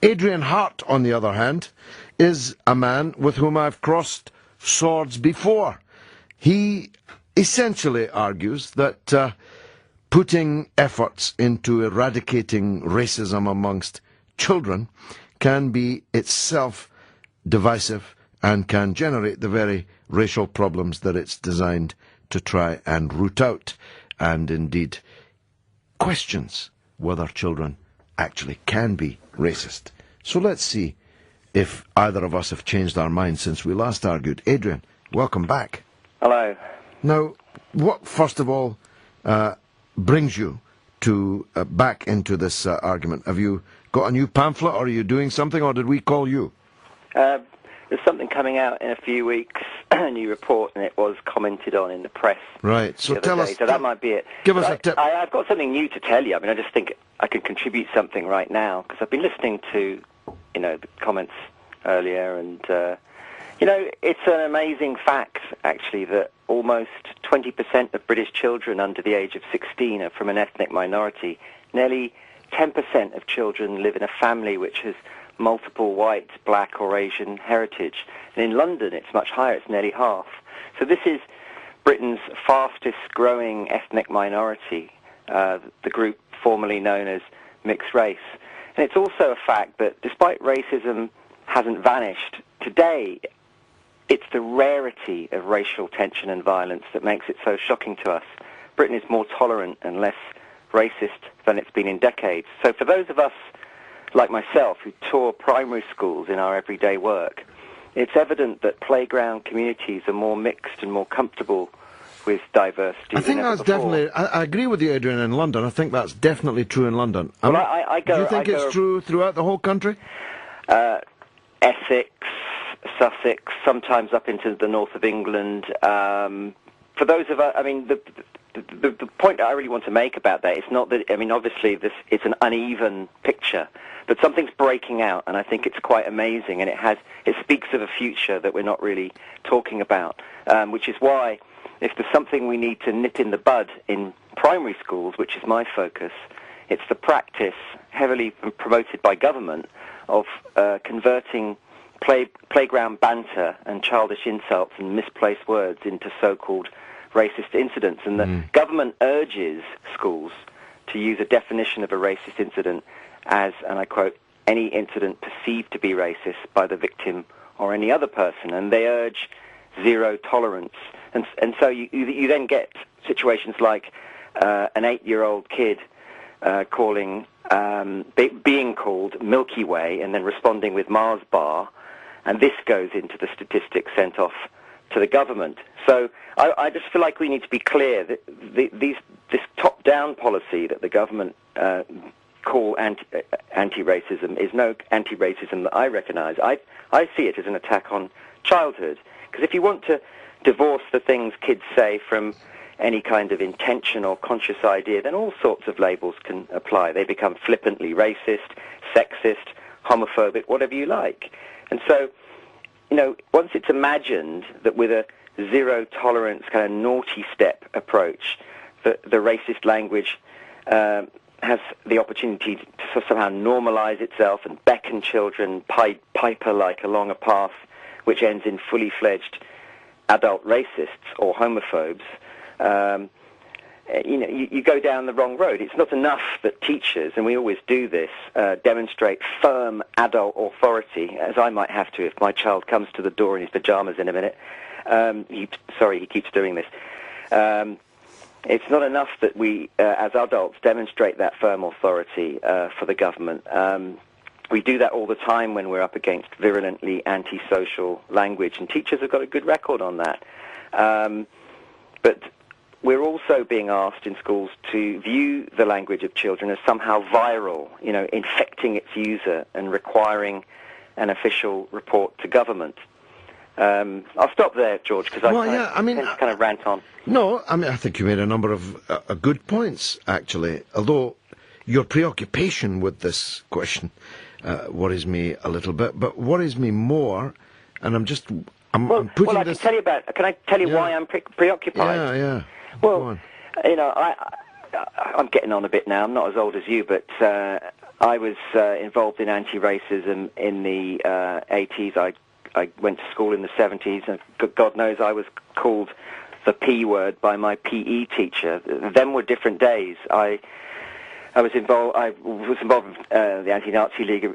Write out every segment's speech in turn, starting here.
Adrian Hart, on the other hand, is a man with whom I've crossed swords before. He essentially argues that putting efforts into eradicating racism amongst children can be itself divisive and can generate the very racial problems that it's designed to try and root out, and indeed questions whether children actually can be racist. So let's see if either of us have changed our minds since we last argued. Adrian, welcome back. Hello. Now, what first of all brings you to back into this argument? Have you got a new pamphlet, or are you doing something, or did we call you? There's something coming out in a few weeks, a new report, and it was commented on in the press. Right, so tell us. So that might be it. Give us a tip. I've got something new to tell you. I mean, I just think I can contribute something right now, because I've been listening to, the comments earlier, and, it's an amazing fact, actually, that almost 20% of British children under the age of 16 are from an ethnic minority. Nearly 10% of children live in a family which has multiple white, black or Asian heritage. And in London it's much higher, it's nearly half. So this is Britain's fastest growing ethnic minority, the group formerly known as mixed race. And it's also a fact that despite racism hasn't vanished, today it's the rarity of racial tension and violence that makes it so shocking to us. Britain is more tolerant and less racist than it's been in decades. So for those of us like myself, who tour primary schools in our everyday work, it's evident that playground communities are more mixed and more comfortable with diverse students. I think that's definitely, I agree with you, Adrian, in London. I think that's definitely true in London. Well, I go, do you think it's true throughout the whole country? Essex, Sussex, sometimes up into the north of England. For those of us, I mean, the point I really want to make about that is not that, I mean, obviously it's an uneven picture, but something's breaking out, and I think it's quite amazing, and it speaks of a future that we're not really talking about, which is why, if there's something we need to nip in the bud in primary schools, which is my focus, it's the practice, heavily promoted by government, of converting playground banter and childish insults and misplaced words into so-called racist incidents. And the government urges schools to use a definition of a racist incident as, and I quote, any incident perceived to be racist by the victim or any other person, and they urge zero tolerance. And so you then get situations like an 8-year-old kid being called Milky Way and then responding with Mars bar, and this goes into the statistics sent off to the government. So I just feel like we need to be clear that this top-down policy that the government call anti-racism is no anti-racism that I recognise. I see it as an attack on childhood, because if you want to divorce the things kids say from any kind of intention or conscious idea, then all sorts of labels can apply. They become flippantly racist, sexist, homophobic, whatever you like. And so, once it's imagined that with a zero-tolerance kind of naughty step approach, the racist language has the opportunity to somehow normalize itself and beckon children piper-like along a path which ends in fully-fledged adult racists or homophobes, you go down the wrong road. It's not enough that teachers, and we always do this, demonstrate firm adult authority, as I might have to if my child comes to the door in his pajamas in a minute. He keeps doing this. It's not enough that we, as adults, demonstrate that firm authority for the government. We do that all the time when we're up against virulently antisocial language, and teachers have got a good record on that. But we're also being asked in schools to view the language of children as somehow viral, infecting its user and requiring an official report to government. I'll stop there, George, because I tend to kind of rant on. No, I think you made a number of good points, actually, although your preoccupation with this question worries me a little bit, but worries me more, and I'm putting this... Can I tell you why I'm preoccupied? Yeah. Well, I'm getting on a bit now. I'm not as old as you, but I was involved in anti-racism in the 80s. I went to school in the 70s, and God knows I was called the P word by my PE teacher. Them were different days. I was involved with the Anti-Nazi League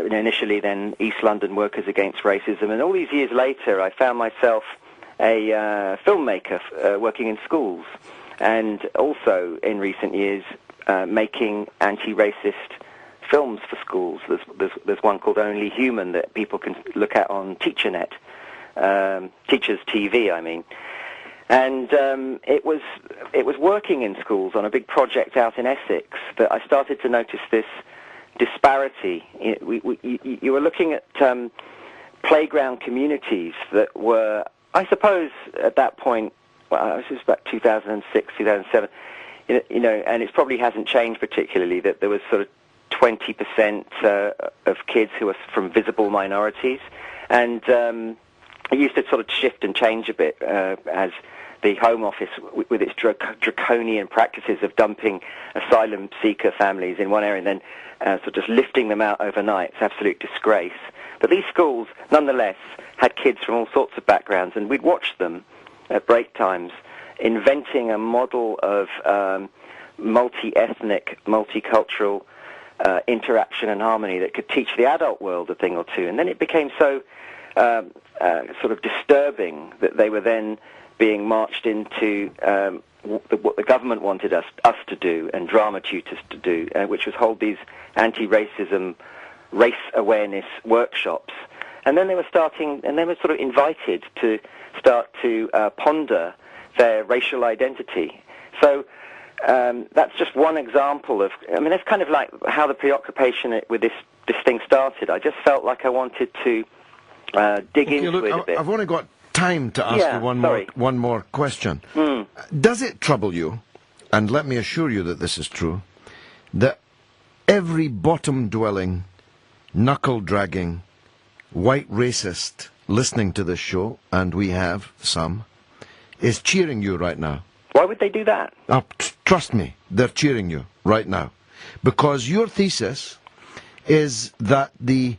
initially, then East London Workers Against Racism, and all these years later I found myself a filmmaker working in schools, and also in recent years making anti-racist films for schools. There's one called Only Human that people can look at on TeacherNet, Teachers TV, I mean. And it was working in schools on a big project out in Essex that I started to notice this disparity. You were looking at playground communities that were, I suppose, at that point, well, this was about 2006, 2007, you know, and it probably hasn't changed particularly, that there was sort of 20% of kids who were from visible minorities, and it used to sort of shift and change a bit as the Home Office, with its draconian practices of dumping asylum seeker families in one area and then sort of just lifting them out overnight. It's absolute disgrace. But these schools, nonetheless, had kids from all sorts of backgrounds, and we'd watch them at break times inventing a model of multi-ethnic, multicultural interaction and harmony that could teach the adult world a thing or two. And then it became so sort of disturbing that they were then being marched into what the government wanted us to do, and drama tutors to do, which was hold these anti-racism, race awareness workshops. And then they were sort of invited to start to ponder their racial identity. So that's just one example of, I mean, that's kind of like how the preoccupation with this thing started. I just felt like I wanted to dig into it a bit. I've only got time to ask you one more question. Does it trouble you, and let me assure you that this is true, that every bottom-dwelling, knuckle-dragging, white racist listening to this show, and we have some, is cheering you right now? Why would they do that? Trust me, they're cheering you right now. Because your thesis is that the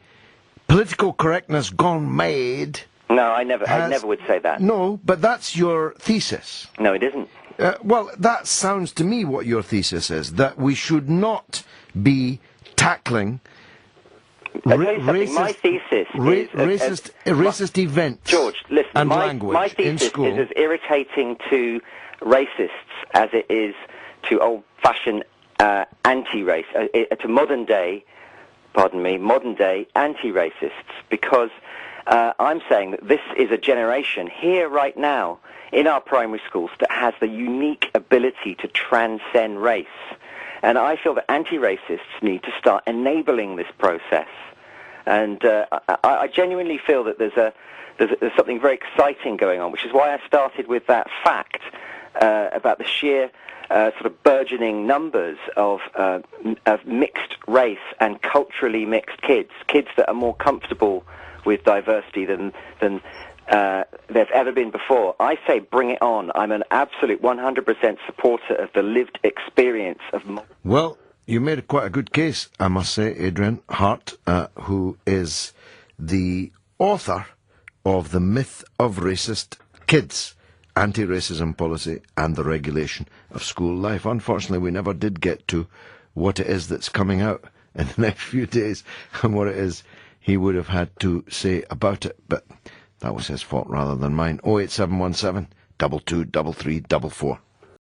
political correctness gone mad... No, I never would say that. No, but that's your thesis. No, it isn't. Well, that sounds to me what your thesis is, that we should not be tackling my thesis is racist events, George, listen, and my language in thesis school. is as irritating to racists as it is to old-fashioned anti-race, to modern-day anti-racists, because I'm saying that this is a generation here right now in our primary schools that has the unique ability to transcend race. And I feel that anti-racists need to start enabling this process. And I genuinely feel that there's something very exciting going on, which is why I started with that fact about the sheer sort of burgeoning numbers of mixed race and culturally mixed kids that are more comfortable with diversity than there've ever been before. I say bring it on. I'm an absolute 100% supporter of the lived experience of... Well, you made quite a good case, I must say, Adrian Hart, who is the author of The Myth of Racist Kids, Anti-Racism Policy and the Regulation of School Life. Unfortunately, we never did get to what it is that's coming out in the next few days and what it is he would have had to say about it, but that was his fault rather than mine. 08717 223344.